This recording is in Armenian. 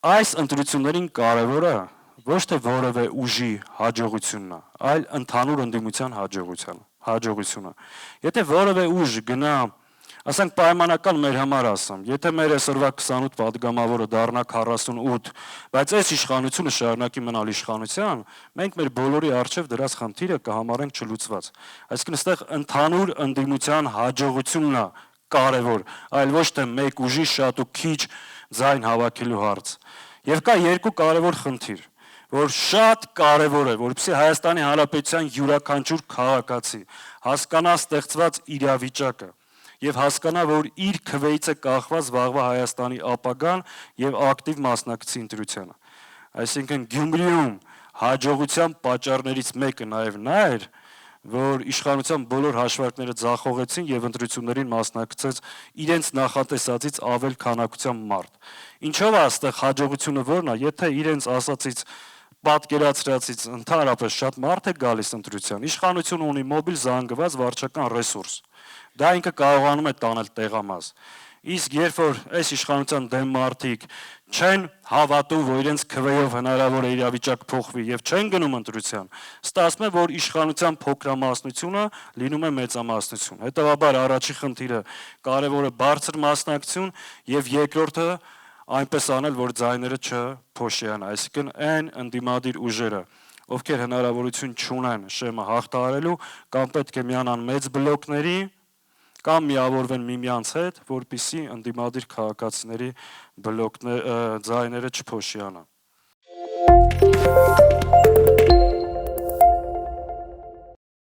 Այս ընտրություններին կարևորը ոչ թե որևէ ուժի հաջողությունն է, այլ ընդհանուր ընդդիմության հաջողությունը։ Եթե որևէ ուժ գնա, ասենք պայմանական մեր համար ասեմ, եթե մեր այսօրվա 28 падգամավորը դառնա 48, բայց այս իշխանությունը շարունակի մնալ իշխանության, մենք մեր բոլորի արժև դրած խնդիրը կհամարենք չլուծված։ Այսինքն այստեղ ընդհանուր ընդդիմության հաջողությունն է կարևոր, այլ ոչ թե մեկ ուժի շատ ու քիչ ձայն հավաքելու հարց։ Եվ կա երկու կարևոր խնդիր, որ շատ կարևոր է, որպեսզի Հայաստանի Հանրապետության յուրաքանչյուր քաղաքացի հասկանա ստեղծված իրավիճակը եւ հասկանա, որ իր քվեից է կախված վաղվա Հայաստանի ապագան եւ ակտիվ մասնակցի ընտրությանը։ Այսինքն Գյումրիում հաջողության պատճառներից մեկը նաեւ նա էր, որ իշխանության բոլոր հաշվարկները ձախողեցին եւ ընտրություններին մասնակցեց իրենց նախատեսածից ավել քանակությամբ մարդ։ Ինչով է այստեղ հաջողությունը որն է, եթե իրենց ասացից պատկերացրածից ընդհանրապես շատ մարդ է գալիս ընտրության, իշխանությունը ունի մոբիլ զանգված վարչական ռեսուրս։ Դա ինքը կարողանում է տանել տեղամաս։ Իսկ երբ որ այս իշխանության դեմ մարդիկ չեն հավատում, որ իրենց քվեով հնարավոր է իրավիճակ փոխվի եւ չեն գնում ընտրության, ստացվում է, որ իշխանության փոքրամասնությունը լինում է մեծամասնություն։ Հետևաբար առաջի խնդիրը կարևոր է բարձր մասնակցություն եւ երկրորդը այնպես անել, որ ձայները չփոշիանա, այսինքն այն ընդդիմադիր ուժերը, ովքեր հնարավորություն չունեն շեմը հաղթահարելու, կամ պետք է միանան մեծ բլոկների, կամ միավորվեն միմյանց հետ, որպեսզի ընդդիմադիր քաղաքացիների ձայները չփոշիանան։